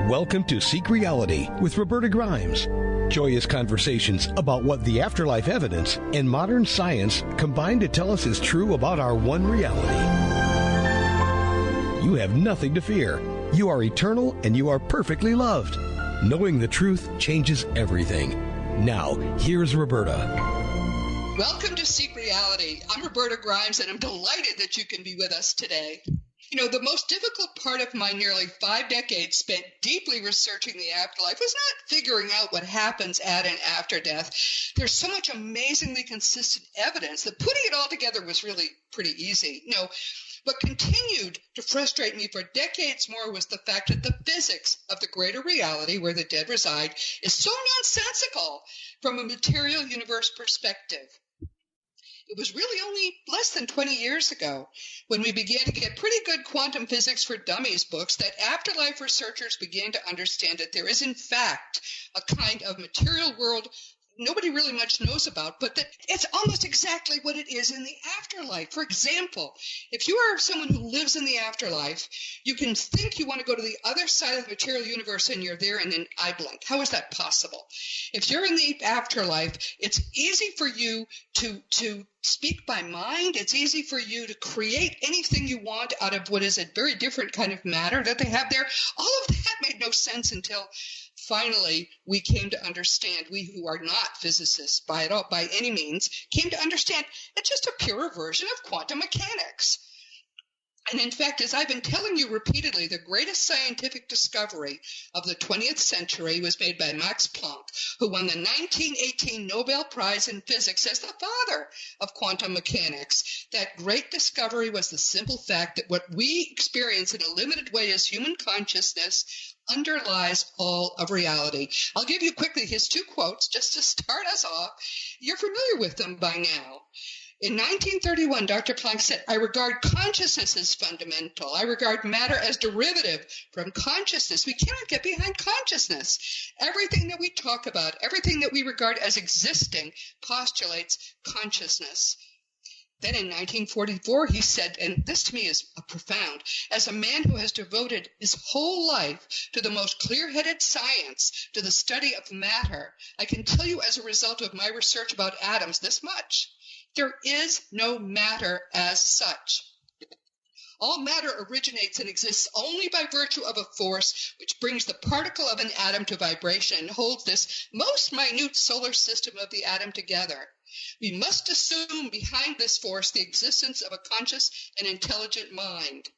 Welcome to Seek Reality with Roberta Grimes. Joyous conversations about what the afterlife evidence and modern science combine to tell us is true about our one reality. You have nothing to fear. You are eternal and you are perfectly loved. Knowing the truth changes everything. Now, here's Roberta. Welcome to Seek Reality. I'm Roberta Grimes, and I'm delighted that you can be with us today. You know, the most difficult part of my nearly 5 decades spent deeply researching the afterlife was not figuring out what happens at and after death. There's so much amazingly consistent evidence that putting it all together was really pretty easy. No, what continued to frustrate me for decades more was the fact that the physics of the greater reality where the dead reside is so nonsensical from a material universe perspective. It was really only less than 20 years ago when we began to get pretty good quantum physics for dummies books that afterlife researchers began to understand that there is in fact a kind of material world nobody really much knows about, but that it's almost exactly what it is in the afterlife. For example, if you are someone who lives in the afterlife, you can think you want to go to the other side of the material universe and you're there in an eye blink. How is that possible? If you're in the afterlife, it's easy for you to speak by mind. It's easy for you to create anything you want out of what is a very different kind of matter that they have there. All of that made no sense until finally we came to understand, we who are not physicists by any means, came to understand it's just a purer version of quantum mechanics. And in fact, as I've been telling you repeatedly, the greatest scientific discovery of the 20th century was made by Max Planck, who won the 1918 Nobel Prize in Physics as the father of quantum mechanics. That great discovery was the simple fact that what we experience in a limited way as human consciousness underlies all of reality. I'll give you quickly his 2 quotes just to start us off. You're familiar with them by now. In 1931, Dr. Planck said, "I regard consciousness as fundamental. I regard matter as derivative from consciousness. We cannot get behind consciousness. Everything that we talk about, everything that we regard as existing, postulates consciousness." Then in 1944, he said, and this to me is profound, "As a man who has devoted his whole life to the most clear-headed science, to the study of matter, I can tell you as a result of my research about atoms this much. There is no matter as such. All matter originates and exists only by virtue of a force which brings the particle of an atom to vibration and holds this most minute solar system of the atom together. We must assume behind this force the existence of a conscious and intelligent mind.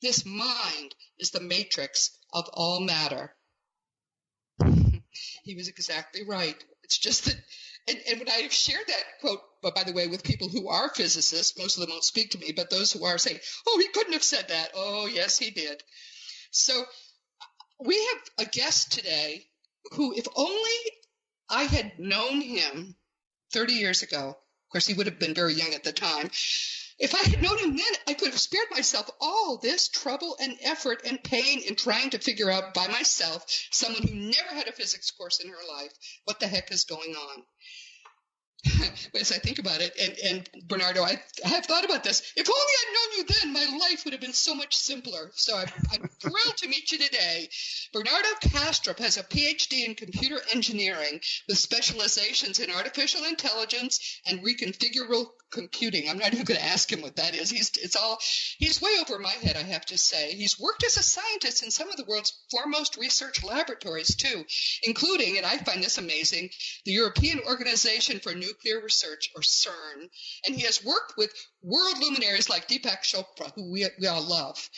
This mind is the matrix of all matter." He was exactly right. It's just that, and when I have shared that quote, but by the way, with people who are physicists, most of them won't speak to me, but those who are say, "Oh, he couldn't have said that." Oh, yes, he did. So we have a guest today who, if only I had known him 30 years ago, of course, he would have been very young at the time. If I had known him then, I could have spared myself all this trouble and effort and pain in trying to figure out by myself, someone who never had a physics course in her life, what the heck is going on. As I think about it, and Bernardo, I have thought about this. If only I'd known you then, my life would have been so much simpler. So I'm thrilled to meet you today. Bernardo Kastrup has a PhD in computer engineering with specializations in artificial intelligence and reconfigurable computing. I'm not even going to ask him what that is. He's way over my head, I have to say. He's worked as a scientist in some of the world's foremost research laboratories, too, including, and I find this amazing, the European Organization for Nuclear Research, or CERN. And he has worked with world luminaries like Deepak Chopra, who we all love.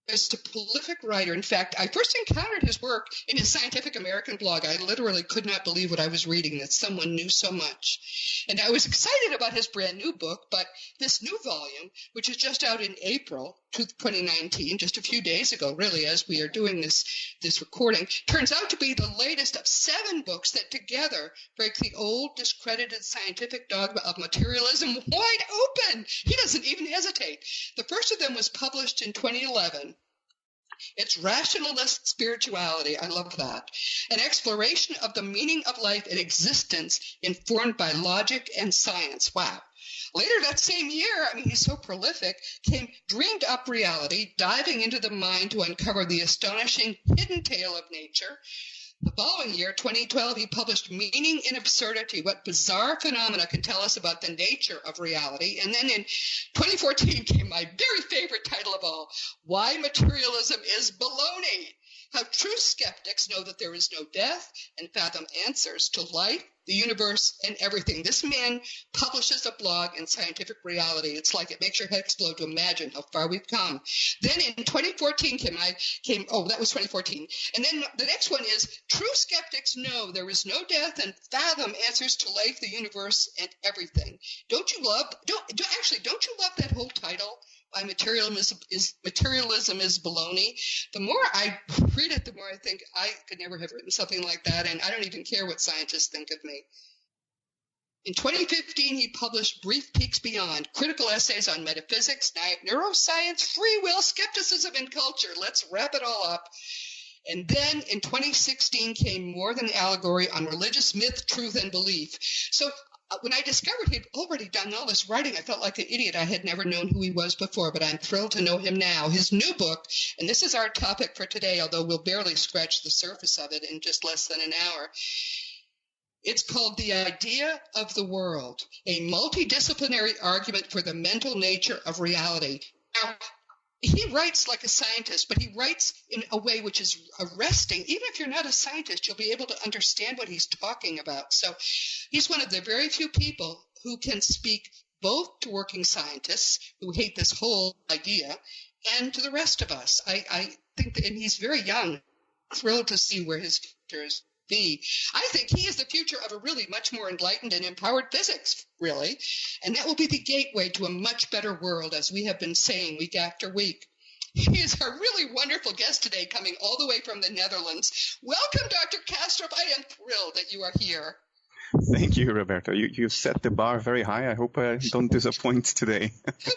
He's a prolific writer. In fact, I first encountered his work in his Scientific American blog. I literally could not believe what I was reading, that someone knew so much. And I was excited about his brand new book, but this new volume, which is just out in April 2019, just a few days ago, really, as we are doing this recording, turns out to be the latest of 7 books that together break the old, discredited scientific dogma of materialism wide open. He doesn't even hesitate. The first of them was published in 2011. It's Rationalist Spirituality. I love that. An exploration of the meaning of life and existence informed by logic and science. Wow. Later that same year, I mean, he's so prolific, came Dreamed Up Reality, diving into the mind to uncover the astonishing hidden tale of nature. The following year, 2012, he published Meaning in Absurdity, What Bizarre Phenomena Can Tell Us About the Nature of Reality. And then in 2014 came my very favorite title of all, Why Materialism is Baloney. How true skeptics know that there is no death and fathom answers to life, the universe, and everything. This man publishes a blog in Scientific Reality. It's like it makes your head explode to imagine how far we've come. Then in 2014 that was 2014. And then the next one is True Skeptics Know There Is No Death and Fathom Answers to Life, the Universe, and Everything. Don't you love that whole title? Why materialism is baloney. The more I read it, the more I think I could never have written something like that, and I don't even care what scientists think of me. In 2015, he published Brief Peeks Beyond, critical essays on metaphysics, neuroscience, free will, skepticism, and culture. Let's wrap it all up. And then in 2016 came More Than Allegory on Religious Myth, Truth, and Belief. So when I discovered he'd already done all this writing, I felt like an idiot. I had never known who he was before, but I'm thrilled to know him now. His new book, and this is our topic for today, although we'll barely scratch the surface of it in just less than an hour. It's called The Idea of the World, a multidisciplinary argument for the mental nature of reality. Now, he writes like a scientist, but he writes in a way which is arresting. Even if you're not a scientist, you'll be able to understand what he's talking about. So he's one of the very few people who can speak both to working scientists who hate this whole idea and to the rest of us. I think that, and he's very young, thrilled to see where his future is. I think he is the future of a really much more enlightened and empowered physics, really. And that will be the gateway to a much better world, as we have been saying week after week. He is our really wonderful guest today, coming all the way from the Netherlands. Welcome, Dr. Kastrup. I am thrilled that you are here. Thank you, Roberto. You set the bar very high. I hope I don't disappoint today. Well,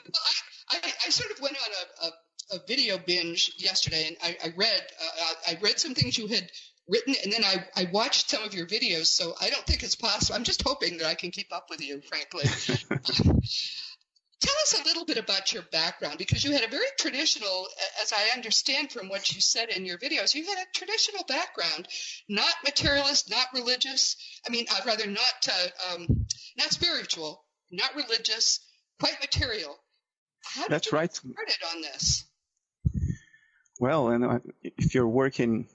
I sort of went on a video binge yesterday, and I read some things you had written, and then I watched some of your videos, so I don't think it's possible. I'm just hoping that I can keep up with you, frankly. Tell us a little bit about your background, because you had a very traditional, as I understand from what you said in your videos, you had a traditional background, not materialist, not religious. I mean, rather not spiritual, not religious, quite material. How did you get started on this? Well, and if you're working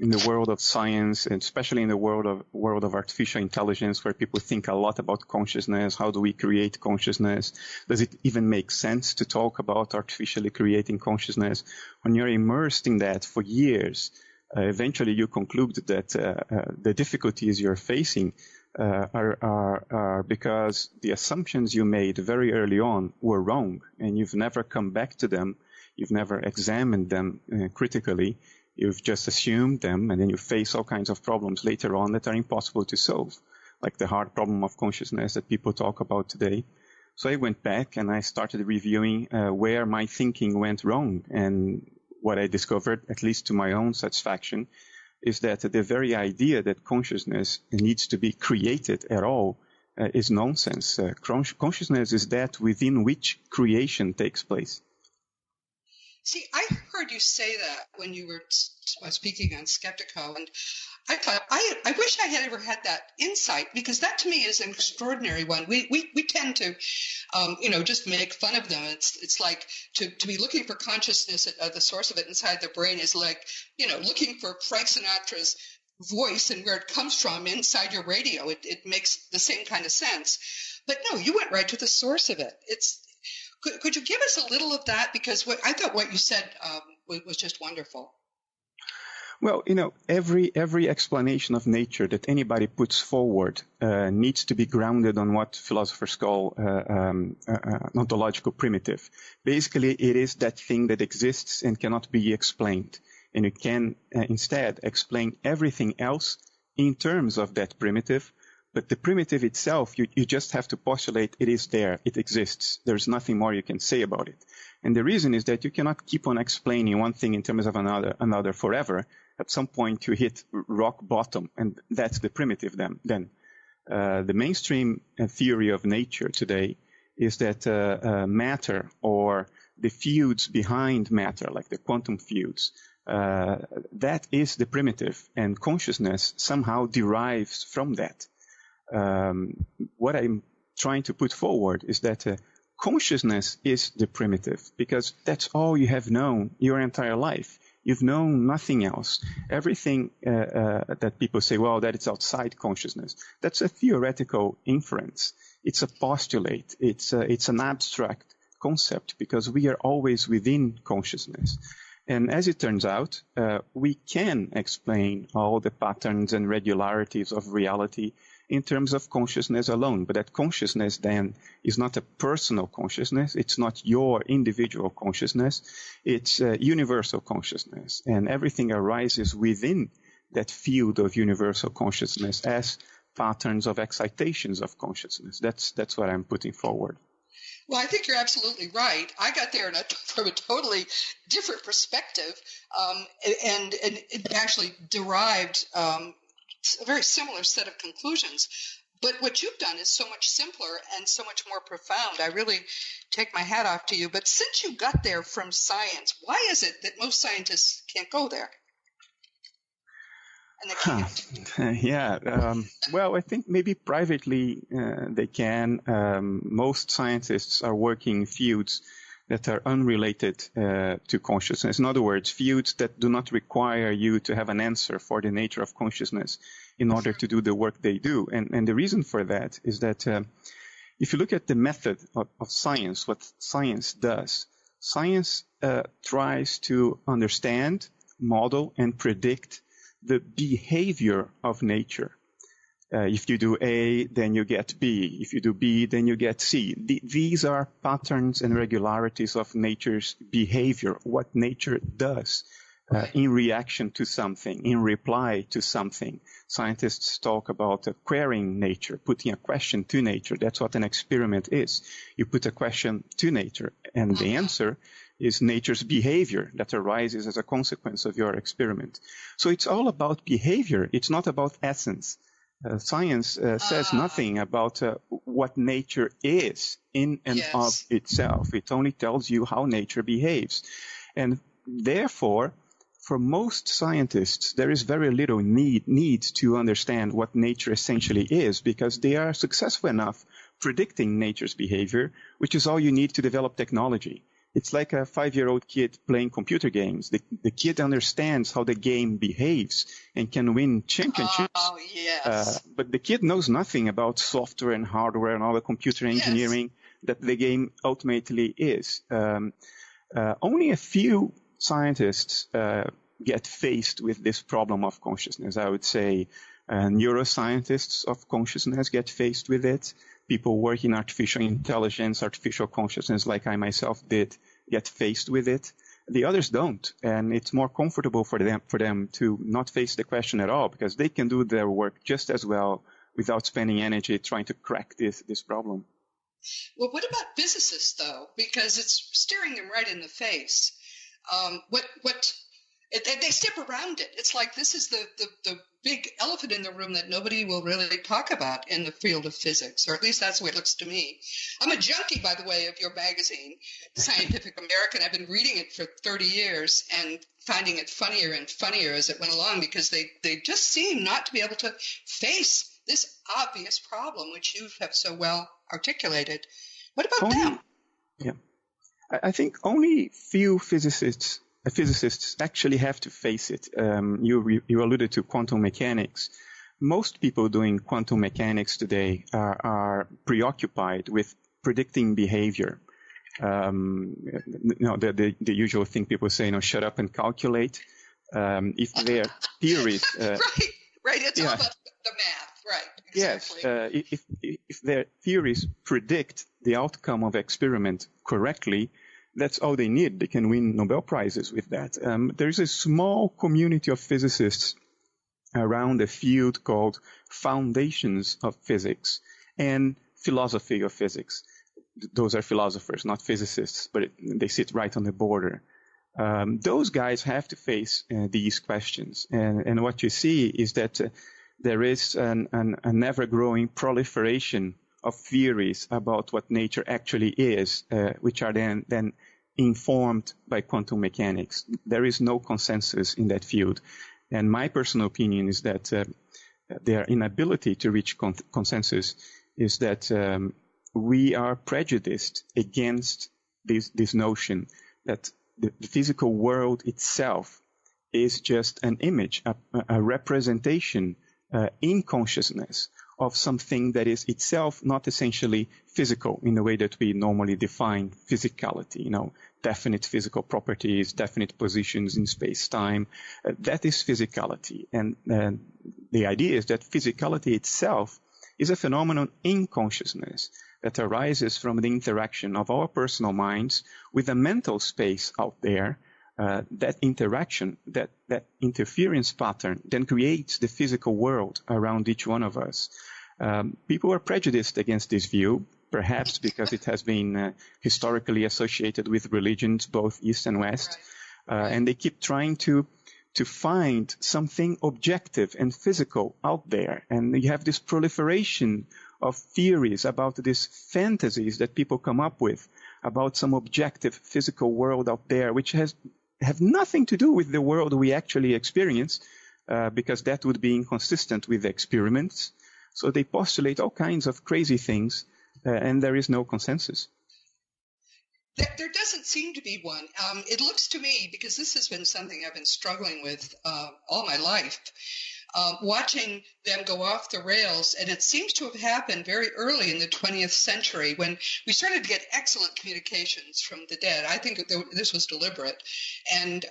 in the world of science, and especially in the world of artificial intelligence, where people think a lot about consciousness, how do we create consciousness? Does it even make sense to talk about artificially creating consciousness? When you're immersed in that for years, eventually you conclude that the difficulties you're facing are because the assumptions you made very early on were wrong, and you've never come back to them. You've never examined them critically. You've just assumed them, and then you face all kinds of problems later on that are impossible to solve, like the hard problem of consciousness that people talk about today. So I went back and I started reviewing where my thinking went wrong. And what I discovered, at least to my own satisfaction, is that the very idea that consciousness needs to be created at all is nonsense. Consciousness is that within which creation takes place. See, I heard you say that when you were speaking on Skeptico, and I thought, I wish I had ever had that insight, because that to me is an extraordinary one. We tend to, just make fun of them. It's like to be looking for consciousness at the source of it inside the brain is like, looking for Frank Sinatra's voice and where it comes from inside your radio. It makes the same kind of sense. But no, you went right to the source of it. Could you give us a little of that? Because I thought what you said was just wonderful. Well, every explanation of nature that anybody puts forward needs to be grounded on what philosophers call ontological primitive. Basically, it is that thing that exists and cannot be explained. And you can instead explain everything else in terms of that primitive. But the primitive itself, you just have to postulate it is there, it exists. There's nothing more you can say about it. And the reason is that you cannot keep on explaining one thing in terms of another forever. At some point you hit rock bottom, and that's the primitive then. The mainstream theory of nature today is that matter, or the fields behind matter, like the quantum fields, that is the primitive, and consciousness somehow derives from that. What I'm trying to put forward is that consciousness is the primitive, because that's all you have known your entire life. You've known nothing else. Everything that people say, well, that is outside consciousness, that's a theoretical inference. It's a postulate. It's an abstract concept, because we are always within consciousness. And as it turns out, we can explain all the patterns and regularities of reality in terms of consciousness alone. But that consciousness then is not a personal consciousness. It's not your individual consciousness. It's universal consciousness. And everything arises within that field of universal consciousness as patterns of excitations of consciousness. That's what I'm putting forward. Well, I think you're absolutely right. I got there from a totally different perspective, and it actually derived a very similar set of conclusions. But what you've done is so much simpler and so much more profound. I really take my hat off to you. But since you got there from science, why is it that most scientists can't go there? And they can't. Well, I think maybe privately they can. Most scientists are working in fields that are unrelated to consciousness. In other words, fields that do not require you to have an answer for the nature of consciousness in order to do the work they do. And the reason for that is that if you look at the method of science, what science does, science tries to understand, model, and predict the behavior of nature. If you do A, then you get B. If you do B, then you get C. These are patterns and regularities of nature's behavior, what nature does in reaction to something, in reply to something. Scientists talk about querying nature, putting a question to nature. That's what an experiment is. You put a question to nature, and the answer is nature's behavior that arises as a consequence of your experiment. So it's all about behavior. It's not about essence. Science says nothing about what nature is in and of itself. It only tells you how nature behaves. And therefore, for most scientists, there is very little need to understand what nature essentially is, because they are successful enough predicting nature's behavior, which is all you need to develop technology. It's like a 5-year-old kid playing computer games. The kid understands how the game behaves and can win championships. Oh, yes. But the kid knows nothing about software and hardware and all the computer engineering that the game ultimately is. Only a few scientists get faced with this problem of consciousness. I would say neuroscientists of consciousness get faced with it. People work in artificial intelligence, artificial consciousness, like I myself did, get faced with it. The others don't, and it's more comfortable for them to not face the question at all, because they can do their work just as well without spending energy trying to crack this problem. Well, what about physicists, though? Because it's staring them right in the face. They step around it. It's like this is the big elephant in the room that nobody will really talk about in the field of physics, or at least that's the way it looks to me. I'm a junkie, by the way, of your magazine, Scientific American. I've been reading it for 30 years and finding it funnier and funnier as it went along, because they just seem not to be able to face this obvious problem, which you have so well articulated. What about them? Yeah, I think only few physicists actually have to face it. You alluded to quantum mechanics. Most people doing quantum mechanics today are preoccupied with predicting behavior. The usual thing people say, shut up and calculate. If their theories... Right. It's all about the math. Right. Exactly. Yes. If their theories predict the outcome of experiment correctly, that's all they need. They can win Nobel Prizes with that. There's a small community of physicists around a field called Foundations of Physics and Philosophy of Physics. Those are philosophers, not physicists, but they sit right on the border. Those guys have to face these questions. And what you see is that there is an ever-growing proliferation of theories about what nature actually is, which are then informed by quantum mechanics. There is no consensus in that field. And my personal opinion is that their inability to reach consensus is that we are prejudiced against this notion that the physical world itself is just an image, a representation in consciousness of something that is itself not essentially physical in the way that we normally define physicality, definite physical properties, definite positions in space-time. That is physicality. And the idea is that physicality itself is a phenomenon in consciousness that arises from the interaction of our personal minds with a mental space out there. That interaction, that interference pattern then creates the physical world around each one of us. People are prejudiced against this view, perhaps because it has been historically associated with religions, both East and West. And they keep trying to find something objective and physical out there. And you have this proliferation of theories about these fantasies that people come up with about some objective physical world out there, which have nothing to do with the world we actually experience, because that would be inconsistent with the experiments. So they postulate all kinds of crazy things, and there is no consensus. There doesn't seem to be one. It looks to me, because this has been something I've been struggling with all my life, watching them go off the rails. And it seems to have happened very early in the 20th century when we started to get excellent communications from the dead. I think this was deliberate. And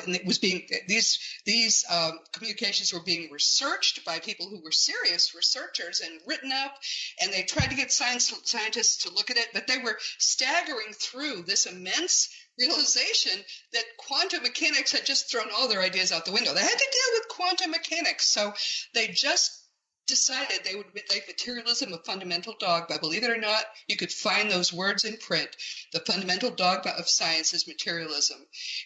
it was these communications were being researched by people who were serious researchers and written up. And they tried to get scientists to look at it, but they were staggering through this immense realization that quantum mechanics had just thrown all their ideas out the window. They had to deal with quantum mechanics. So they just decided they would make materialism a fundamental dogma. Believe it or not, you could find those words in print. The fundamental dogma of science is materialism.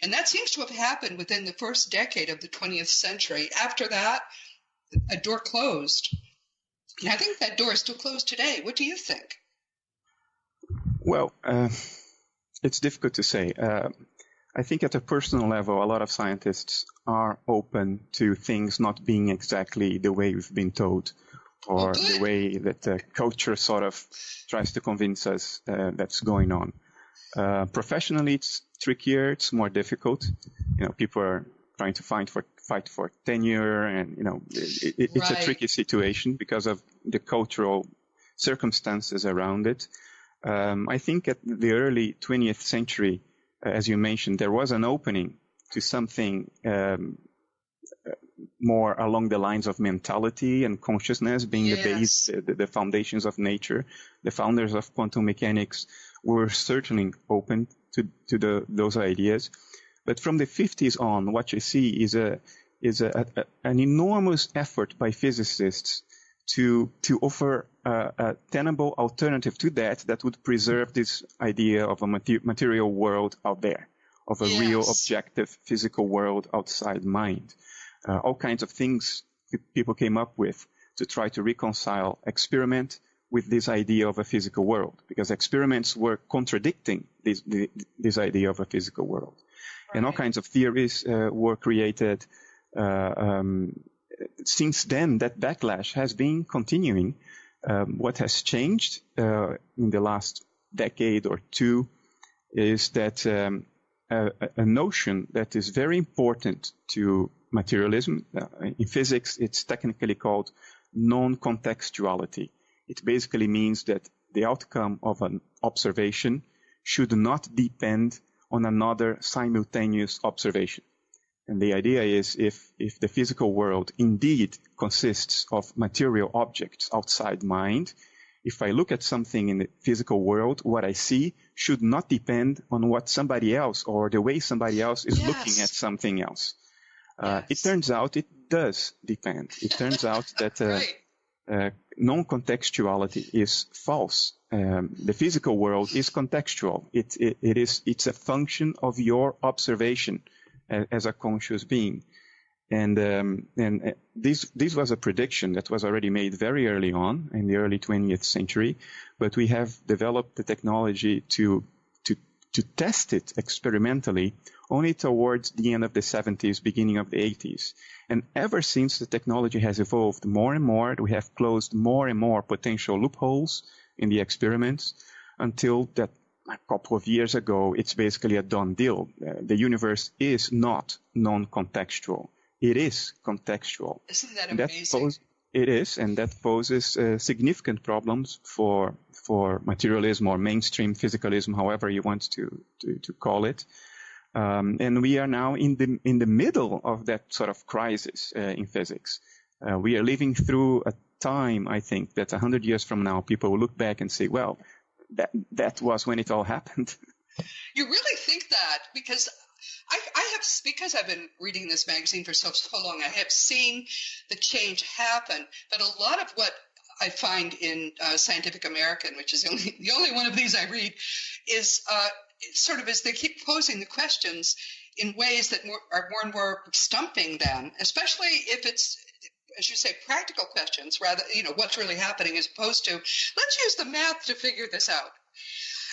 And that seems to have happened within the first decade of the 20th century. After that, a door closed. And I think that door is still closed today. What do you think? Well, it's difficult to say. I think at a personal level, a lot of scientists are open to things not being exactly the way we've been told, or the way that culture sort of tries to convince us that's going on. Professionally, it's trickier. It's more difficult. People are trying to fight for tenure, and it's a tricky situation because of the cultural circumstances around it. I think at the early 20th century, as you mentioned, there was an opening to something more along the lines of mentality and consciousness being the base, the foundations of nature. The founders of quantum mechanics were certainly open to those ideas. But from the 50s on, what you see is an enormous effort by physicists to offer a tenable alternative to that would preserve this idea of a material world out there, of a real objective physical world outside mind. All kinds of things people came up with to try to reconcile experiment with this idea of a physical world, because experiments were contradicting this idea of a physical world. Right. And all kinds of theories were created. Since then, that backlash has been continuing. What has changed in the last decade or two is that a notion that is very important to materialism, in physics, it's technically called non-contextuality. It basically means that the outcome of an observation should not depend on another simultaneous observation. And the idea is if the physical world indeed consists of material objects outside mind, if I look at something in the physical world, what I see should not depend on what somebody else or the way somebody else is looking at something else. It turns out it does depend. It turns out that non-contextuality is false. The physical world is contextual. It's a function of your observation as a conscious being. And this was a prediction that was already made very early on in the early 20th century, but we have developed the technology to test it experimentally only towards the end of the 70s, beginning of the 80s. And ever since, the technology has evolved more and more. We have closed more and more potential loopholes in the experiments until that a couple of years ago, it's basically a done deal. The universe is not non-contextual. It is contextual. Isn't that amazing? It is, and that poses significant problems for materialism or mainstream physicalism, however you want to call it. And we are now in the middle of that sort of crisis in physics. We are living through a time, I think, that 100 years from now, people will look back and say, well, that was when it all happened. You really think that? Because because I've been reading this magazine for so long, I have seen the change happen. But a lot of what I find in Scientific American, which is the only one of these I read, is sort of as they keep posing the questions in ways that are more and more stumping them, especially if it's, as you say, practical questions, rather, what's really happening, as opposed to, let's use the math to figure this out.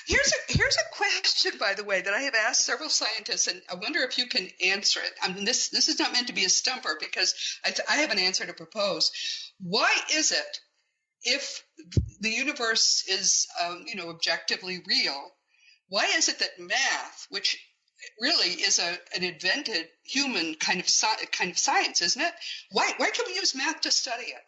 Here's a question, by the way, that I have asked several scientists, and I wonder if you can answer it. I mean, this is not meant to be a stumper, because I have an answer to propose. Why is it, if the universe is, objectively real, why is it that math, which really is an invented human kind of science, isn't it? Why can we use math to study it?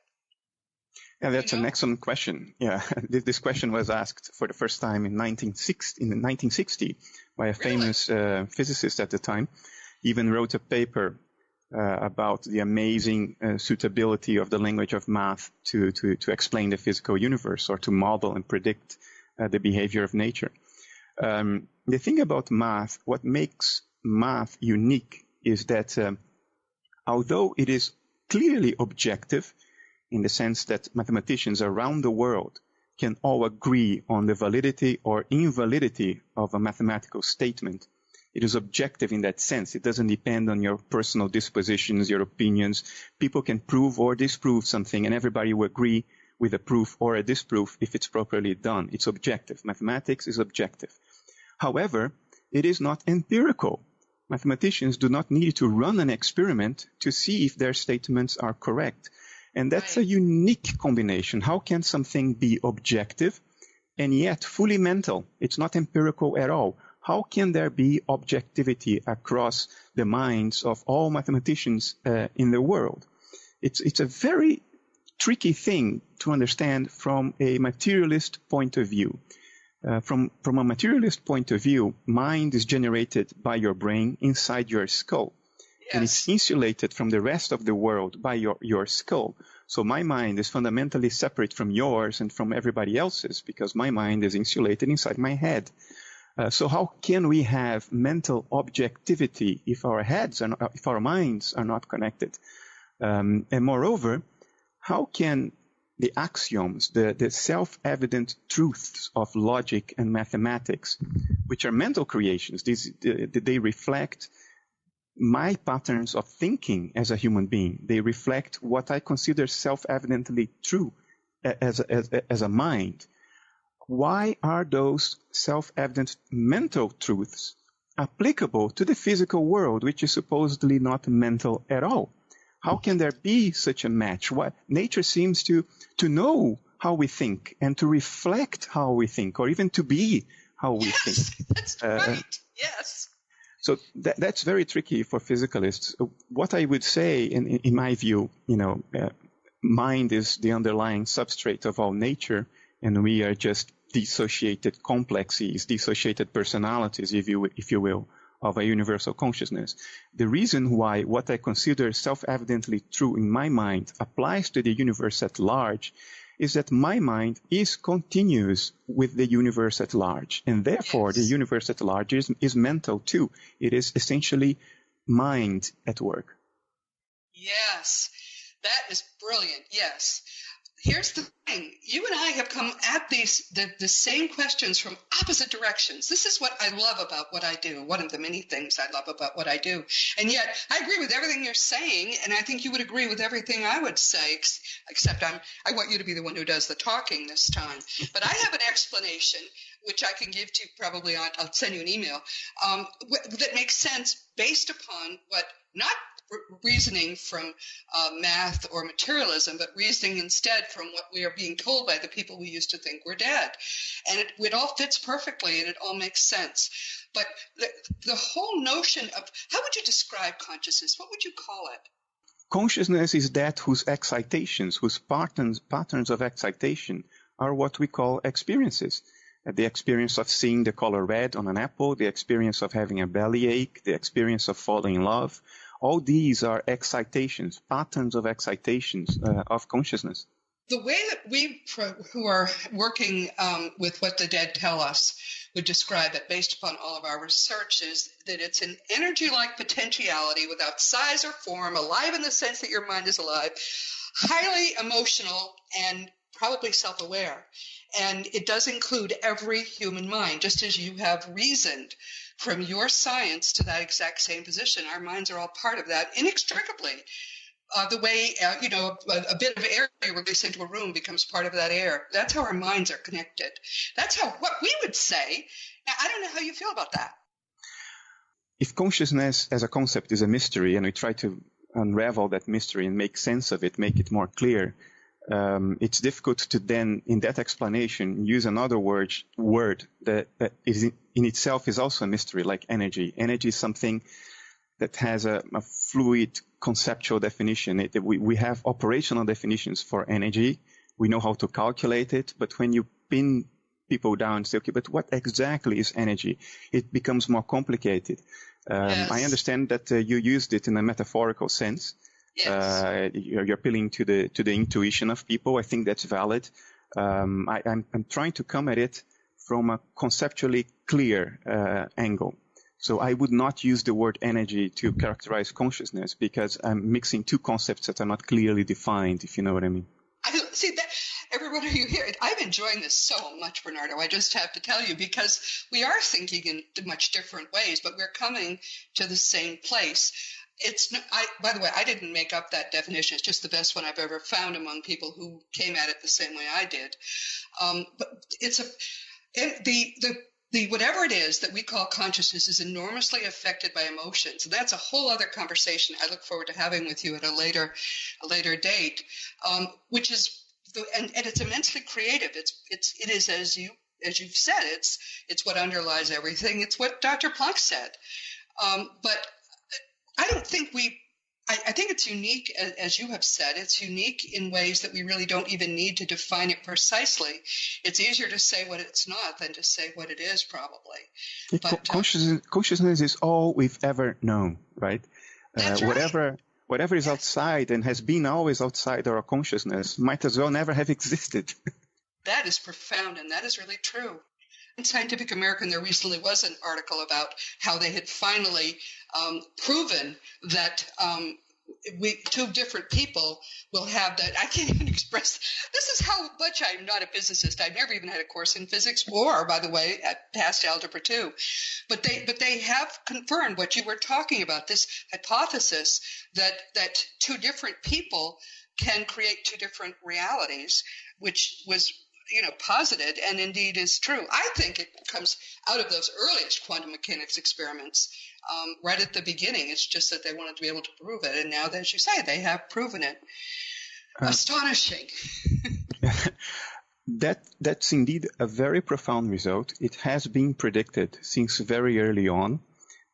Yeah, that's an excellent question. Yeah, this question was asked for the first time in 1960 by a famous physicist at the time. He even wrote a paper about the amazing suitability of the language of math to explain the physical universe, or to model and predict the behavior of nature. The thing about math, what makes math unique, is that although it is clearly objective, in the sense that mathematicians around the world can all agree on the validity or invalidity of a mathematical statement, it is objective in that sense. It doesn't depend on your personal dispositions, your opinions. People can prove or disprove something, and everybody will agree with a proof or a disproof if it's properly done. It's objective. Mathematics is objective. However, it is not empirical. Mathematicians do not need to run an experiment to see if their statements are correct. And that's a unique combination. How can something be objective and yet fully mental? It's not empirical at all. How can there be objectivity across the minds of all mathematicians in the world? It's a very tricky thing to understand from a materialist point of view. From a materialist point of view, mind is generated by your brain inside your skull. Yes. And it's insulated from the rest of the world by your skull. So my mind is fundamentally separate from yours and from everybody else's, because my mind is insulated inside my head. So how can we have mental objectivity if our minds are not connected? And moreover, how can the axioms, the self-evident truths of logic and mathematics, which are mental creations, they reflect my patterns of thinking as a human being. They reflect what I consider self-evidently true as a mind. Why are those self-evident mental truths applicable to the physical world, which is supposedly not mental at all? How can there be such a match? Nature seems to know how we think and to reflect how we think, or even to be how we think. That's right. Yes. So that's very tricky for physicalists. What I would say, in my view, mind is the underlying substrate of all nature, and we are just dissociated complexes, dissociated personalities, if you will, of a universal consciousness. The reason why what I consider self-evidently true in my mind applies to the universe at large is that my mind is continuous with the universe at large. And therefore, the universe at large is mental too. It is essentially mind at work. Yes, that is brilliant. Yes. Here's the thing. You and I have come at the same questions from opposite directions. This is what I love about what I do, one of the many things I love about what I do. And yet I agree with everything you're saying, and I think you would agree with everything I would say, except I want you to be the one who does the talking this time. But I have an explanation, which I can give to you probably I'll send you an email, that makes sense based upon what, not reasoning from math or materialism, but reasoning instead from what we are being told by the people we used to think were dead. And it all fits perfectly, and it all makes sense. But the whole notion of, how would you describe consciousness? What would you call it? Consciousness is that whose excitations, whose patterns of excitation are what we call experiences. The experience of seeing the color red on an apple, the experience of having a bellyache, the experience of falling in love. All these are excitations, patterns of excitations of consciousness. The way that we who are working with what the dead tell us would describe it based upon all of our research is that it's an energy-like potentiality without size or form, alive in the sense that your mind is alive, highly emotional, and probably self-aware. And it does include every human mind, just as you have reasoned from your science to that exact same position. Our minds are all part of that inextricably. The way, a bit of air you release into a room becomes part of that air. That's how our minds are connected. That's what we would say. Now, I don't know how you feel about that. If consciousness as a concept is a mystery, and we try to unravel that mystery and make sense of it, make it more clear, it's difficult to then, in that explanation, use another word that is in itself is also a mystery, like energy. Energy is something that has a fluid conceptual definition. We have operational definitions for energy. We know how to calculate it, but when you pin people down and say, okay, but what exactly is energy? It becomes more complicated. Yes. I understand that you used it in a metaphorical sense. Yes. You're appealing to the intuition of people. I think that's valid. I'm trying to come at it from a conceptually clear angle. So I would not use the word energy to characterize consciousness because I'm mixing two concepts that are not clearly defined, if you know what I mean. See, that, everyone who hear it, I'm enjoying this so much, Bernardo. I just have to tell you, because we are thinking in much different ways, but we're coming to the same place. By the way, I didn't make up that definition. It's just the best one I've ever found among people who came at it the same way I did. But the whatever it is that we call consciousness is enormously affected by emotions. And that's a whole other conversation I look forward to having with you at a later date, which is and it's immensely creative. It is as you've said, it's what underlies everything. It's what Dr. Planck said. But I don't think I think it's unique, as you have said. It's unique in ways that we really don't even need to define it precisely. It's easier to say what it's not than to say what it is, probably. But consciousness is all we've ever known, right? That's right. Whatever is outside and has been always outside our consciousness might as well never have existed. That is profound, and that is really true. In Scientific American, there recently was an article about how they had finally proven that two different people will have that. I can't even express. This is how much I'm not a physicist. I've never even had a course in physics, or, by the way, past Algebra 2. But they have confirmed what you were talking about, this hypothesis that two different people can create two different realities, which was posited and indeed is true. I think it comes out of those earliest quantum mechanics experiments right at the beginning. It's just that they wanted to be able to prove it. And now, as you say, they have proven it. Astonishing. That's indeed a very profound result. It has been predicted since very early on.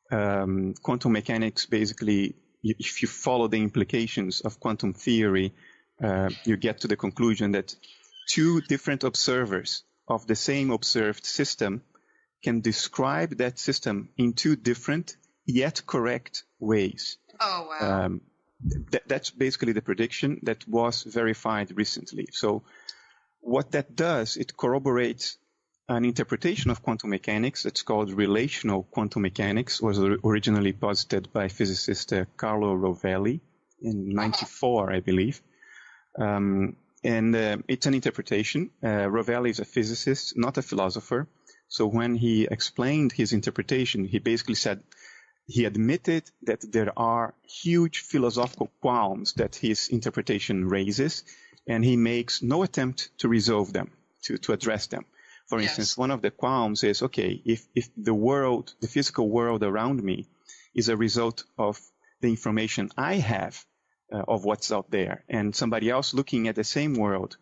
Quantum mechanics, basically, if you follow the implications of quantum theory, you get to the conclusion that two different observers of the same observed system can describe that system in two different yet correct ways. Oh, wow. That's basically the prediction that was verified recently. So what that does, it corroborates an interpretation of quantum mechanics that's called relational quantum mechanics, was originally posited by physicist Carlo Rovelli in 1994, I believe. And it's an interpretation. Rovelli is a physicist, not a philosopher. So when he explained his interpretation, he basically said he admitted that there are huge philosophical qualms that his interpretation raises, and he makes no attempt to resolve them, to address them. For instance, one of the qualms is, okay, if the world, the physical world around me is a result of the information I have of what's out there, and somebody else looking at the same world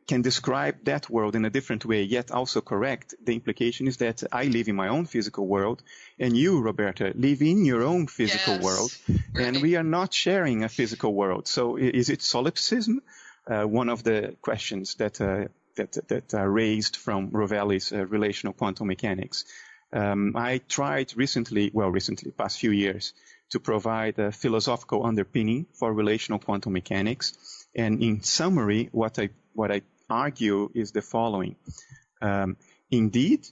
can describe that world in a different way, yet also correct, the implication is that I live in my own physical world, and you, Roberta, live in your own physical world, and we are not sharing a physical world. So is it solipsism? One of the questions that are raised from Rovelli's relational quantum mechanics. I tried recently, past few years, to provide a philosophical underpinning for relational quantum mechanics. And in summary, what I argue is the following. Indeed,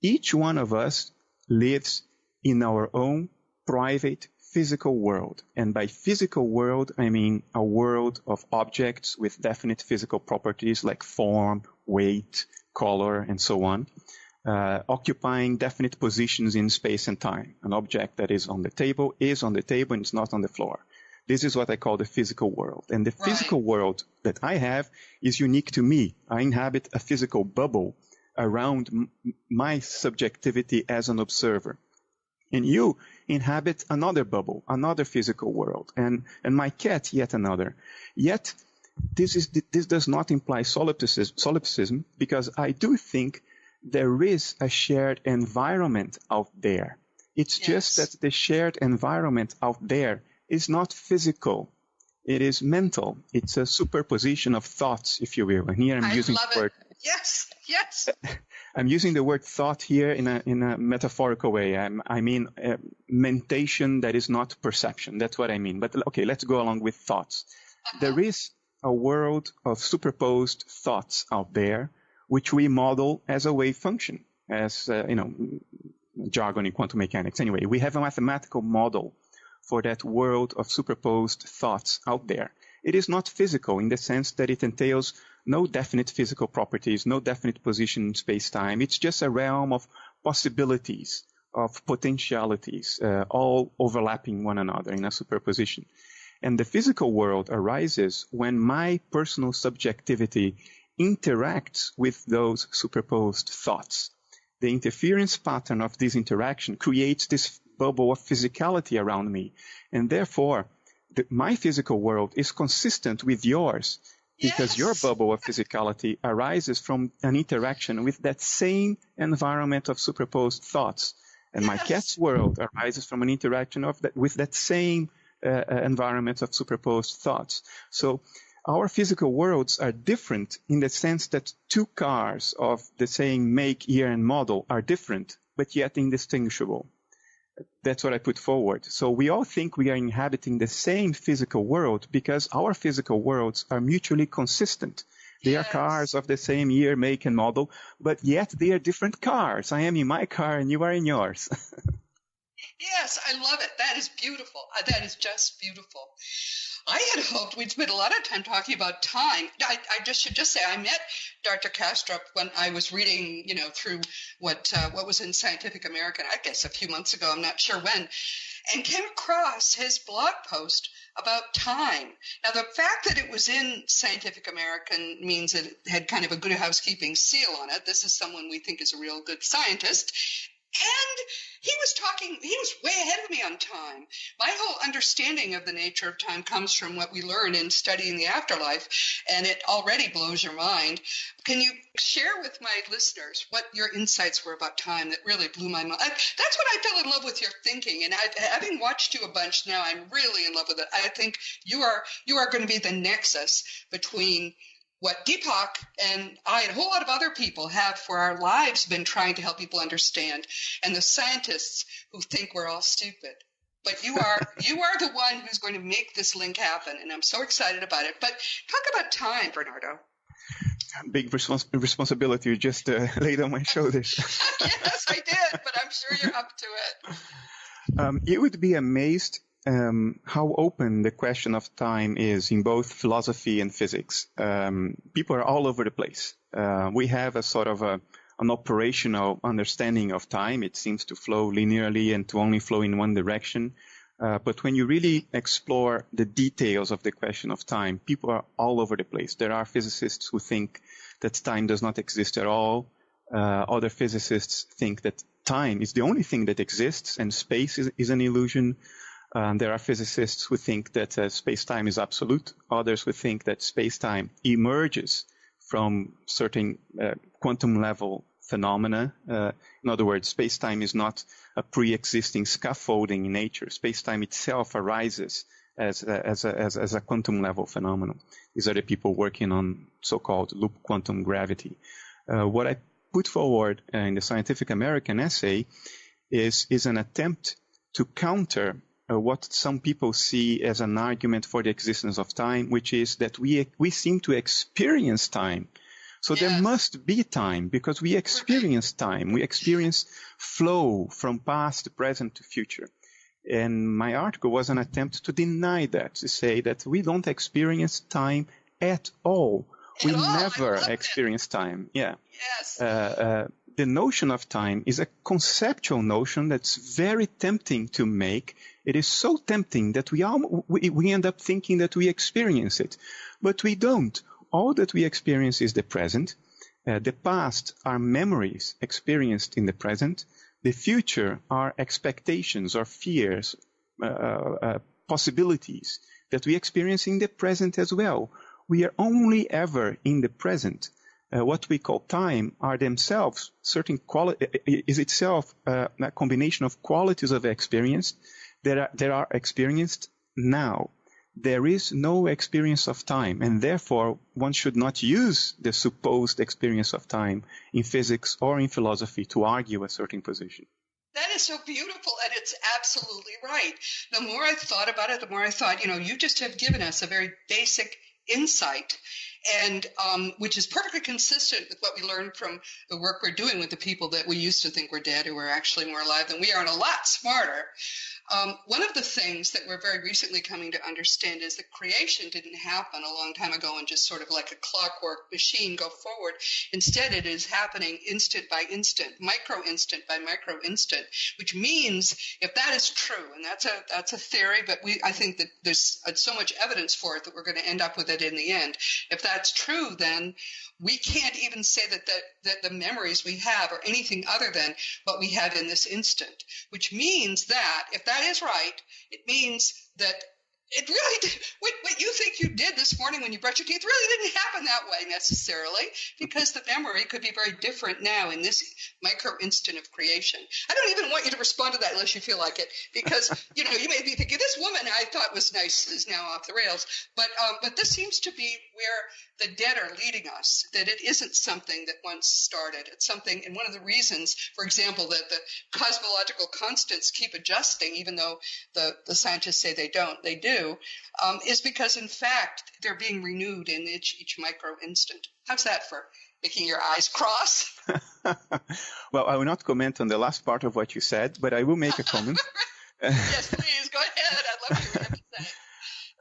each one of us lives in our own private physical world. And by physical world, I mean a world of objects with definite physical properties like form, weight, color, and so on, occupying definite positions in space and time. An object that is on the table and it's not on the floor. This is what I call the physical world. And the physical world that I have is unique to me. I inhabit a physical bubble around my subjectivity as an observer. And you inhabit another bubble, another physical world, and my cat yet another. Yet, this does not imply solipsism, because I do think there is a shared environment out there. It's just that the shared environment out there is not physical. It is mental. It's a superposition of thoughts, if you will. And here I'm using the word. Yes. I'm using the word thought here in a metaphorical way. I mean mentation that is not perception. That's what I mean. But okay, let's go along with thoughts. There is a world of superposed thoughts out there, which we model as a wave function, as jargon in quantum mechanics. Anyway, we have a mathematical model for that world of superposed thoughts out there. It is not physical in the sense that it entails no definite physical properties, no definite position in space-time. It's just a realm of possibilities, of potentialities, all overlapping one another in a superposition. And the physical world arises when my personal subjectivity interacts with those superposed thoughts. The interference pattern of this interaction creates this bubble of physicality around me. And therefore, my physical world is consistent with yours, because your bubble of physicality arises from an interaction with that same environment of superposed thoughts. And my cat's world arises from an interaction with that same environment of superposed thoughts. So our physical worlds are different in the sense that two cars of the same make, year, and model are different, but yet indistinguishable. That's what I put forward. So we all think we are inhabiting the same physical world because our physical worlds are mutually consistent. They are cars of the same year, make, and model, but yet they are different cars. I am in my car and you are in yours. Yes, I love it. That is beautiful. That is just beautiful. I had hoped we'd spend a lot of time talking about time. I should just say I met Dr. Kastrup when I was reading, through what was in Scientific American, I guess a few months ago, I'm not sure when, and came across his blog post about time. Now, the fact that it was in Scientific American means that it had kind of a good housekeeping seal on it. This is someone we think is a real good scientist. And he was way ahead of me on time. My whole understanding of the nature of time comes from what we learn in studying the afterlife, and it already blows your mind. Can you share with my listeners what your insights were about time that really blew my mind? That's when I fell in love with your thinking, and having watched you a bunch now, I'm really in love with it. I think you are going to be the nexus between what Deepak and I and a whole lot of other people have for our lives been trying to help people understand, and the scientists who think we're all stupid. But you are the one who's going to make this link happen, and I'm so excited about it. But talk about time, Bernardo. Big responsibility you just laid on my shoulders. Yes, I did, but I'm sure you're up to it. You would be amazed how open the question of time is in both philosophy and physics. People are all over the place. We have a sort of an operational understanding of time. It seems to flow linearly and to only flow in one direction. But when you really explore the details of the question of time, people are all over the place. There are physicists who think that time does not exist at all. Other physicists think that time is the only thing that exists and space is an illusion. There are physicists who think that space-time is absolute. Others who think that space-time emerges from certain quantum level phenomena. In other words, space-time is not a pre-existing scaffolding in nature. Space-time itself arises as a quantum level phenomenon. These are the people working on so-called loop quantum gravity. What I put forward in the Scientific American essay is an attempt to counter what some people see as an argument for the existence of time, which is that we seem to experience time. So there must be time because we experience time. We experience flow from past to present to future. And my article was an attempt to deny that, to say that we don't experience time at all. We never experience time. Yeah. Yes. The notion of time is a conceptual notion that's very tempting to make. It is so tempting that we end up thinking that we experience it, but we don't. All that we experience is the present. The past are memories experienced in the present. The future are expectations or fears, possibilities that we experience in the present as well. We are only ever in the present. What we call time are themselves is itself a combination of qualities of experience that are experienced now. There is no experience of time, and therefore one should not use the supposed experience of time in physics or in philosophy to argue a certain position. That is so beautiful, and it's absolutely right. The more I thought about it, the more I thought, you just have given us a very basic insight, and which is perfectly consistent with what we learned from the work we're doing with the people that we used to think were dead, who are actually more alive than we are and a lot smarter. One of the things that we're very recently coming to understand is that creation didn't happen a long time ago and just sort of like a clockwork machine go forward. Instead, it is happening instant by instant, micro instant by micro instant, which means if that is true, and that's a theory, but I think that there's so much evidence for it that we're going to end up with it in the end. If that's true, then we can't even say that the memories we have are anything other than what we have in this instant, which means that if that is right, it means that it really did, what you think you did this morning when you brushed your teeth really didn't happen that way necessarily, because the memory could be very different now in this micro instant of creation. I don't even want you to respond to that unless you feel like it, because you may be thinking, this woman I thought was nice is now off the rails, but this seems to be where the dead are leading us, that it isn't something that once started. It's something, and one of the reasons, for example, that the cosmological constants keep adjusting, even though the scientists say they don't, they do, is because, in fact, they're being renewed in each micro instant. How's that for making your eyes cross? Well, I will not comment on the last part of what you said, but I will make a comment. Yes, please, go ahead. I'd love to hear what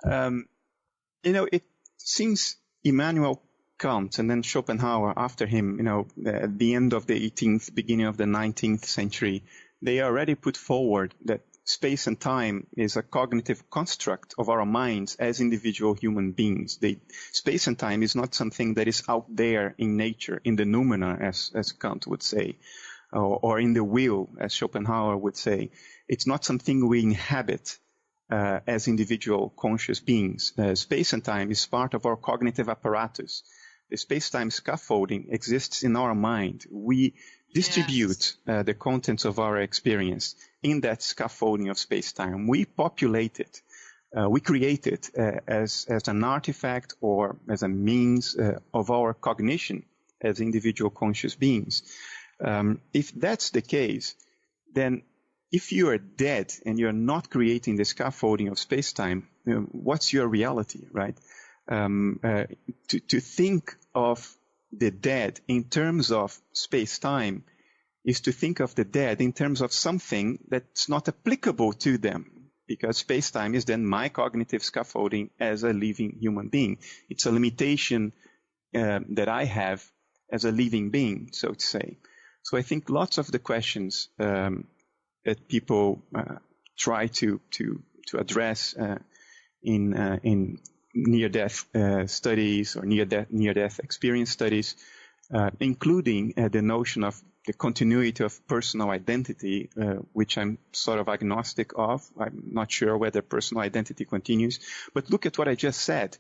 you have to say. It seems Immanuel Kant and then Schopenhauer after him, at the end of the 18th, beginning of the 19th century, they already put forward that space and time is a cognitive construct of our minds as individual human beings. Space and time is not something that is out there in nature, in the noumena, as Kant would say, or in the will, as Schopenhauer would say. It's not something we inhabit as individual conscious beings. Space and time is part of our cognitive apparatus. The space-time scaffolding exists in our mind. We distribute the contents of our experience in that scaffolding of space-time. We populate it. We create it as an artifact or as a means of our cognition as individual conscious beings. If that's the case, then if you are dead and you're not creating the scaffolding of space-time, what's your reality, right? To think of the dead in terms of space-time is to think of the dead in terms of something that's not applicable to them. because space-time is then my cognitive scaffolding as a living human being. It's a limitation that I have as a living being, so to say. So I think lots of the questions that people try to address in near-death studies or near-death experience studies, including the notion of the continuity of personal identity, which I'm sort of agnostic of. I'm not sure whether personal identity continues. But look at what I just said.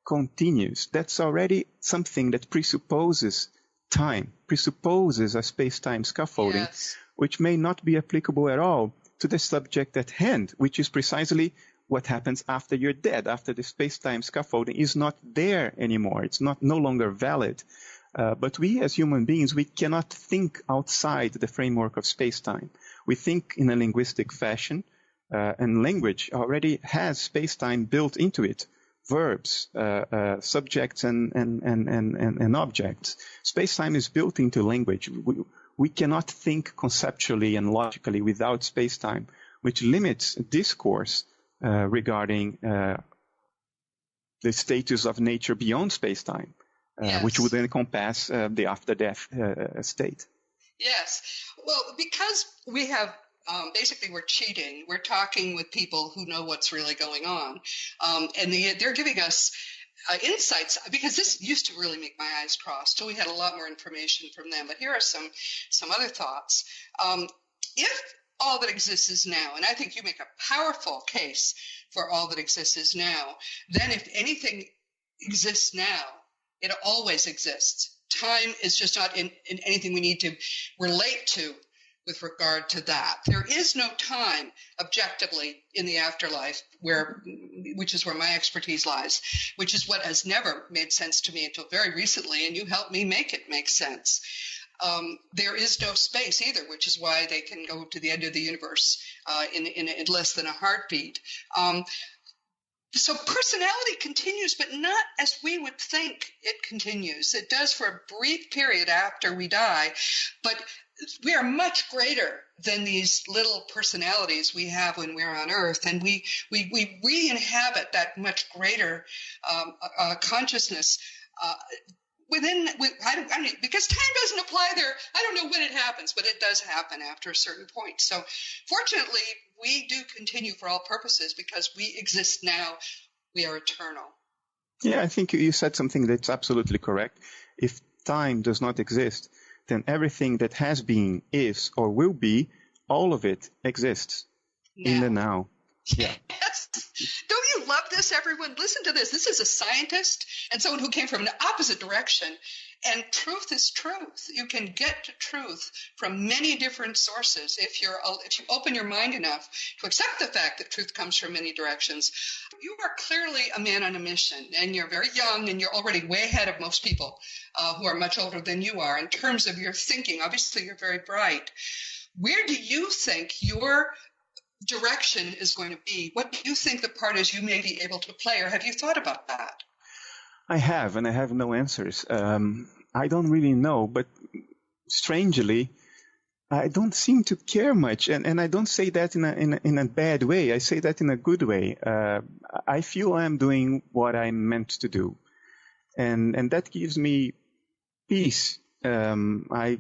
Continues. That's already something that presupposes time, presupposes a space-time scaffolding, yes, which may not be applicable at all to the subject at hand, which is precisely what happens after you're dead, after the space-time scaffolding is not there anymore. It's no longer valid. But we as human beings, we cannot think outside the framework of space-time. We think in a linguistic fashion, and language already has space-time built into it. Verbs, subjects, and objects. Space-time is built into language. We cannot think conceptually and logically without space-time, which limits discourse regarding the status of nature beyond space-time. yes. Which would encompass the after-death state. Yes. Well, because we have basically we're cheating. We're talking with people who know what's really going on, and they're giving us insights, because this used to really make my eyes cross till we had a lot more information from them. But here are some other thoughts. If all that exists is now, and I think you make a powerful case for all that exists is now, then if anything exists now, it always exists. Time is just not in anything we need to relate to with regard to that. There is no time objectively in the afterlife, which is where my expertise lies, which is what has never made sense to me until very recently, and you helped me make it make sense. There is no space either, which is why they can go to the end of the universe in less than a heartbeat. So personality continues, but not as we would think it continues. It does for a brief period after we die, but we are much greater than these little personalities we have when we're on Earth, and we re-inhabit that much greater consciousness because time doesn't apply there. I don't know when it happens, but it does happen after a certain point. So fortunately, we do continue for all purposes because we exist now. We are eternal. Yeah, I think you said something that's absolutely correct. If time does not exist, then everything that has been, is, or will be, all of it exists in the now. Yeah. Yes. Don't you love this, everyone? Listen to this. This is a scientist and someone who came from an opposite direction. And truth is truth. You can get to truth from many different sources if you open your mind enough to accept the fact that truth comes from many directions. You are clearly a man on a mission, and you're very young, and you're already way ahead of most people who are much older than you are in terms of your thinking. Obviously, you're very bright. Where do you think your direction is going to be? What do you think the part is you may be able to play, or have you thought about that? I have, and I have no answers. I don't really know, but strangely, I don't seem to care much, and I don't say that in a bad way. I say that in a good way. I feel I'm doing what I'm meant to do, and that gives me peace. I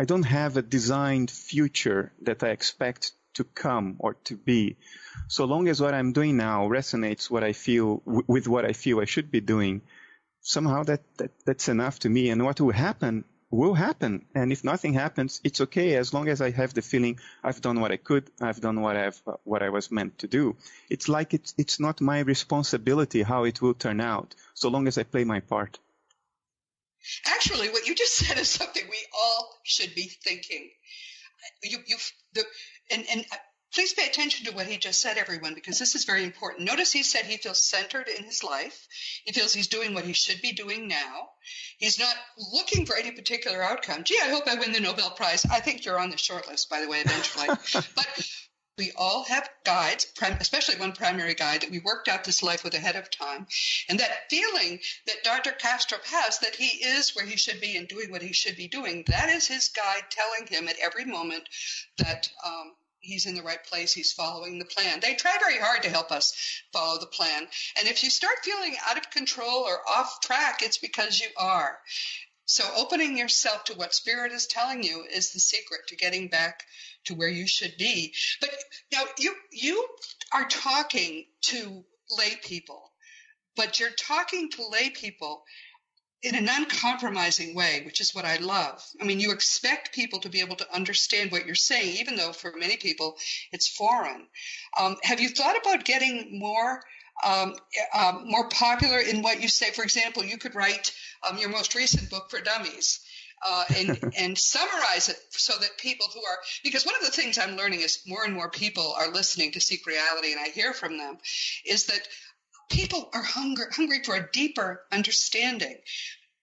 don't have a designed future that I expect to come or to be. So long as what I'm doing now resonates with what I feel I should be doing, somehow that's enough to me. And what will happen. And if nothing happens, it's okay, as long as I have the feeling I've done what I could, I've done what I was meant to do. It's like it's not my responsibility how it will turn out, so long as I play my part. Actually, what you just said is something we all should be thinking. Please pay attention to what he just said, everyone, because this is very important. Notice he said he feels centered in his life. He feels he's doing what he should be doing now. He's not looking for any particular outcome. Gee, I hope I win the Nobel Prize. I think you're on the short list, by the way, eventually. But we all have guides, especially one primary guide that we worked out this life with ahead of time. And that feeling that Dr. Kastrup has, that he is where he should be and doing what he should be doing, that is his guide telling him at every moment that he's in the right place. He's following the plan. They try very hard to help us follow the plan. And if you start feeling out of control or off track, it's because you are. So opening yourself to what Spirit is telling you is the secret to getting back to where you should be. But now you are talking to lay people, but you're talking to lay people in an uncompromising way, which is what I love. I mean, you expect people to be able to understand what you're saying, even though for many people it's foreign. Have you thought about getting more popular in what you say? For example, you could write your most recent book for dummies and summarize it so that people who are, because one of the things I'm learning is more and more people are listening to Seek Reality, and I hear from them, is that people are hungry for a deeper understanding,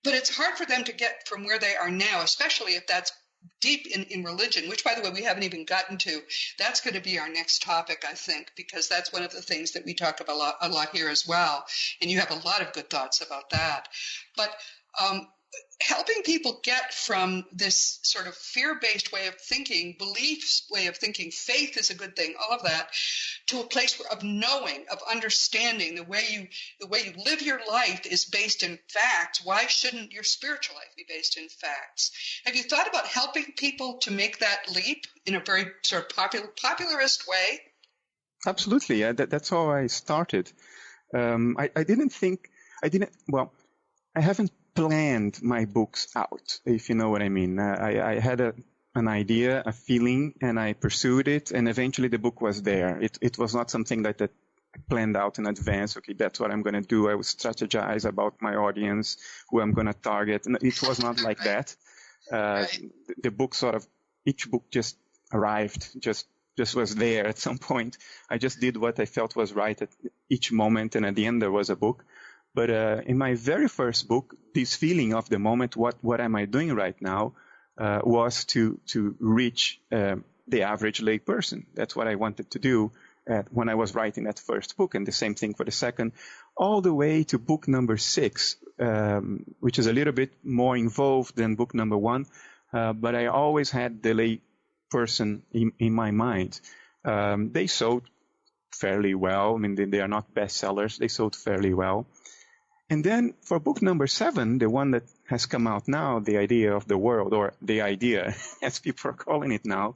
but it's hard for them to get from where they are now, especially if that's deep in religion, which, by the way, we haven't even gotten to. That's going to be our next topic, I think, because that's one of the things that we talk about a lot here as well. And you have a lot of good thoughts about that. But helping people get from this sort of fear-based way of thinking, beliefs way of thinking, faith is a good thing, all of that, to a place of knowing, of understanding. The way you live your life is based in facts. Why shouldn't your spiritual life be based in facts? Have you thought about helping people to make that leap in a very sort of popularist way? Absolutely. That's how I started. I haven't planned my books out, if you know what I mean. I had an idea, a feeling, and I pursued it, and eventually the book was there. It was not something that I planned out in advance. Okay, that's what I'm going to do. I would strategize about my audience, who I'm going to target. And it was not like that. Right. The book each book just arrived, just was there at some point. I just did what I felt was right at each moment, and at the end there was a book. But in my very first book, this feeling of the moment, what am I doing right now, was to reach the average lay person. That's what I wanted to do when I was writing that first book, and the same thing for the second, all the way to book number 6, which is a little bit more involved than book number 1, but I always had the lay person in my mind. They sold fairly well. I mean, they are not bestsellers. They sold fairly well. And then for book number 7, the one that has come out now, The Idea of the World, or The Idea, as people are calling it now,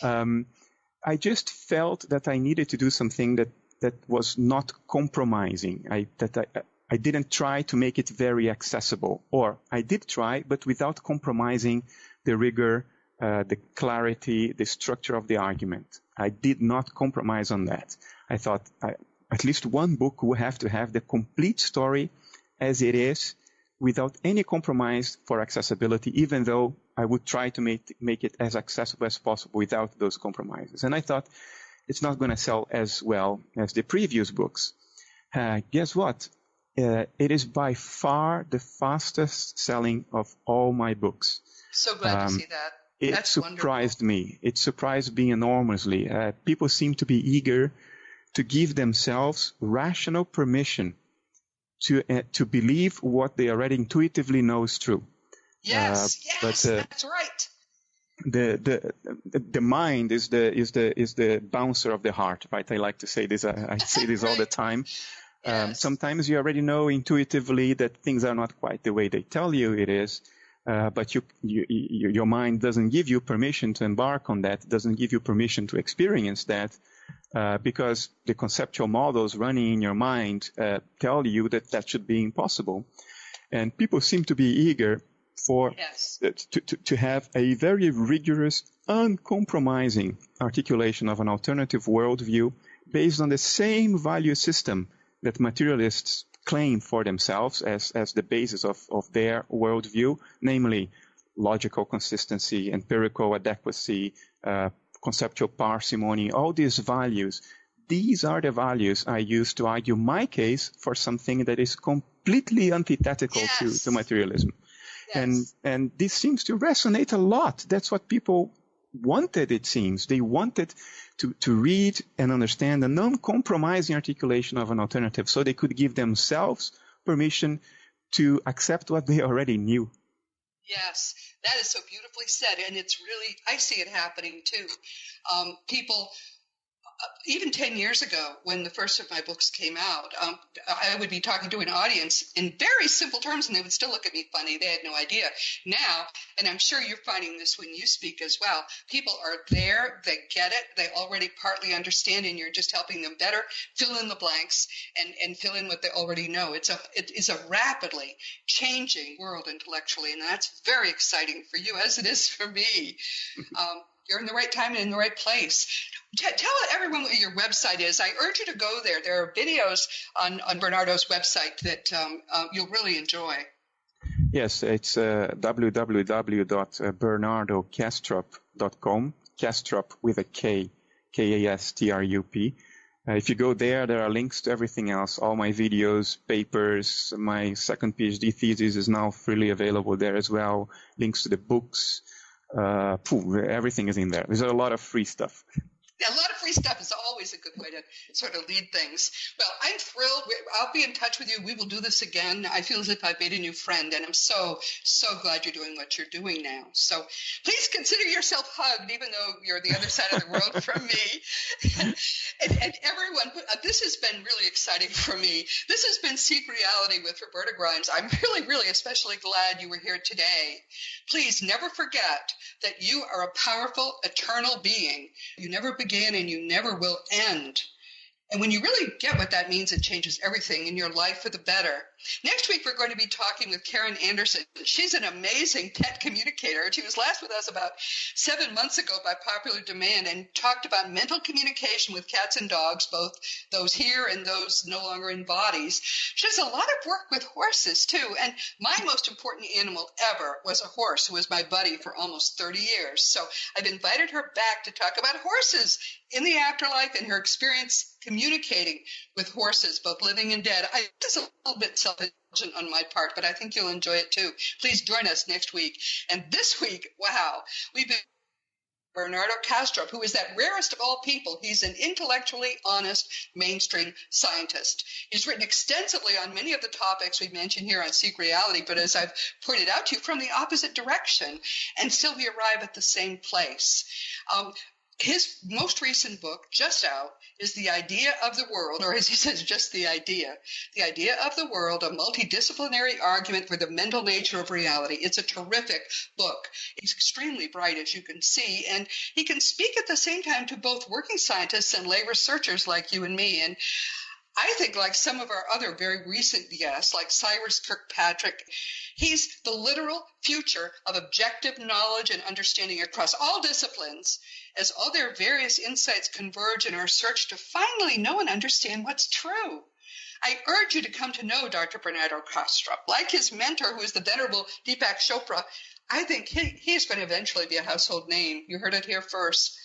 I just felt that I needed to do something that was not compromising. I didn't try to make it very accessible, or I did try, but without compromising the rigor, the clarity, the structure of the argument. I did not compromise on that. I thought at least one book will have to have the complete story as it is, without any compromise for accessibility, even though I would try to make it as accessible as possible without those compromises. And I thought, it's not going to sell as well as the previous books. Guess what? It is by far the fastest selling of all my books. So glad to see that. It surprised me. It surprised me enormously. People seem to be eager to give themselves rational permission to believe what they already intuitively know is true. Yes, that's right. The mind is the bouncer of the heart, right? I like to say this. I say this all the time. Yes. Sometimes you already know intuitively that things are not quite the way they tell you it is. But your mind doesn't give you permission to embark on that, doesn't give you permission to experience that, because the conceptual models running in your mind tell you that should be impossible. And people seem to be eager to have a very rigorous, uncompromising articulation of an alternative worldview based on the same value system that materialists claim for themselves as the basis of their worldview, namely logical consistency, empirical adequacy, conceptual parsimony, all these values. These are the values I use to argue my case for something that is completely antithetical to materialism. Yes. And this seems to resonate a lot. That's what people wanted, it seems. They wanted to read and understand a non-compromising articulation of an alternative so they could give themselves permission to accept what they already knew. Yes, that is so beautifully said. And it's really, I see it happening too. People, even 10 years ago, when the first of my books came out, I would be talking to an audience in very simple terms, and they would still look at me funny. They had no idea. Now, and I'm sure you're finding this when you speak as well, people are there, they get it, they already partly understand, and you're just helping them better fill in the blanks and fill in what they already know. It is a rapidly changing world intellectually, and that's very exciting for you, as it is for me. You're in the right time and in the right place. Tell everyone what your website is. I urge you to go there. There are videos on Bernardo's website that you'll really enjoy. Yes, it's www.bernardokastrup.com, Kastrup with a K, K-A-S-T-R-U-P. If you go there, there are links to everything else, all my videos, papers. My second PhD thesis is now freely available there as well, links to the books. Everything is in there. There's a lot of free stuff. A lot of free stuff is always a good way to sort of lead things. Well, I'm thrilled. I'll be in touch with you. We will do this again. I feel as if I've made a new friend, and I'm so, so glad you're doing what you're doing now. So please consider yourself hugged, even though you're the other side of the world from me. and everyone, this has been really exciting for me. This has been Seek Reality with Roberta Grimes. I'm really, really especially glad you were here today. Please never forget that you are a powerful, eternal being. You never began and you never will end. And when you really get what that means, it changes everything in your life for the better. Next week, we're going to be talking with Karen Anderson. She's an amazing pet communicator. She was last with us about 7 months ago by popular demand and talked about mental communication with cats and dogs, both those here and those no longer in bodies. She does a lot of work with horses, too. And my most important animal ever was a horse who was my buddy for almost 30 years. So I've invited her back to talk about horses in the afterlife and her experience communicating with horses, both living and dead. This is a little bit self-indulgent on my part, but I think you'll enjoy it too. Please join us next week. And this week, wow, we've been Bernardo Kastrup, who is that rarest of all people. He's an intellectually honest mainstream scientist. He's written extensively on many of the topics we mentioned here on Seek Reality, but as I've pointed out to you, from the opposite direction, and still we arrive at the same place. His most recent book, just out, is The Idea of the World, or as he says, just The Idea of the World, a multidisciplinary argument for the mental nature of reality. It's a terrific book. He's extremely bright, as you can see, and he can speak at the same time to both working scientists and lay researchers like you and me. And I think, like some of our other very recent guests, like Cyrus Kirkpatrick, he's the literal future of objective knowledge and understanding across all disciplines, as all their various insights converge in our search to finally know and understand what's true. I urge you to come to know Dr. Bernardo Kastrup. Like his mentor, who is the venerable Deepak Chopra, I think he's going to eventually be a household name. You heard it here first.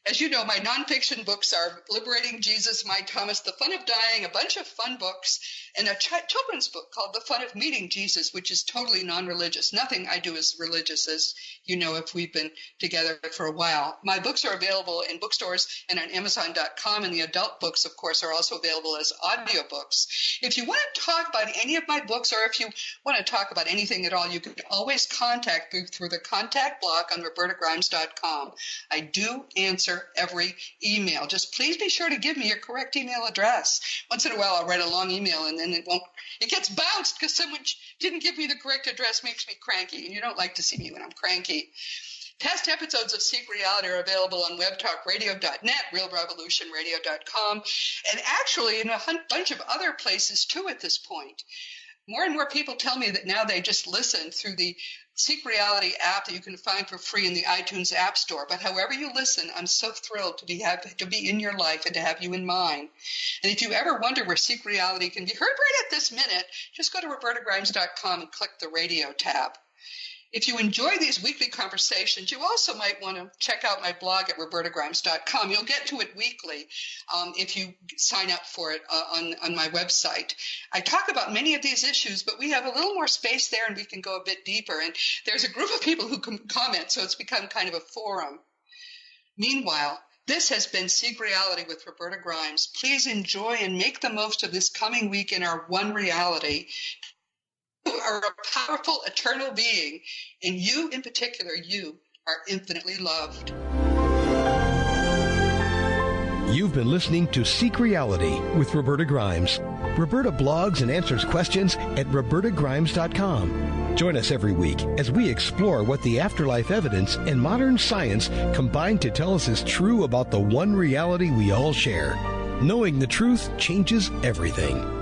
As you know, my nonfiction books are Liberating Jesus, My Thomas, The Fun of Dying, a bunch of fun books, and a children's book called The Fun of Meeting Jesus, which is totally non-religious. Nothing I do is religious, as you know if we've been together for a while. My books are available in bookstores and on Amazon.com, and the adult books, of course, are also available as audiobooks. If you want to talk about any of my books, or if you want to talk about anything at all, you can always contact me through the contact block on robertagrimes.com. I do answer every email. Just please be sure to give me your correct email address. Once in a while, I'll write a long email and then it gets bounced because someone didn't give me the correct address. Makes me cranky, and you don't like to see me when I'm cranky. Past episodes of Seek Reality are available on webtalkradio.net, realrevolutionradio.com, and actually in a bunch of other places too at this point. More and more people tell me that now they just listen through the Seek Reality app that you can find for free in the iTunes App Store. But however you listen, I'm so thrilled to be in your life and to have you in mine. And if you ever wonder where Seek Reality can be heard right at this minute, just go to robertagrimes.com and click the radio tab. If you enjoy these weekly conversations, you also might want to check out my blog at robertagrimes.com. You'll get to it weekly if you sign up for it on my website. I talk about many of these issues, but we have a little more space there and we can go a bit deeper. And there's a group of people who can comment, so it's become kind of a forum. Meanwhile, this has been Seek Reality with Roberta Grimes. Please enjoy and make the most of this coming week in our one reality. You are a powerful, eternal being, and you in particular, you are infinitely loved. You've been listening to Seek Reality with Roberta Grimes. Roberta blogs and answers questions at robertagrimes.com. Join us every week as we explore what the afterlife evidence and modern science combine to tell us is true about the one reality we all share. Knowing the truth changes everything.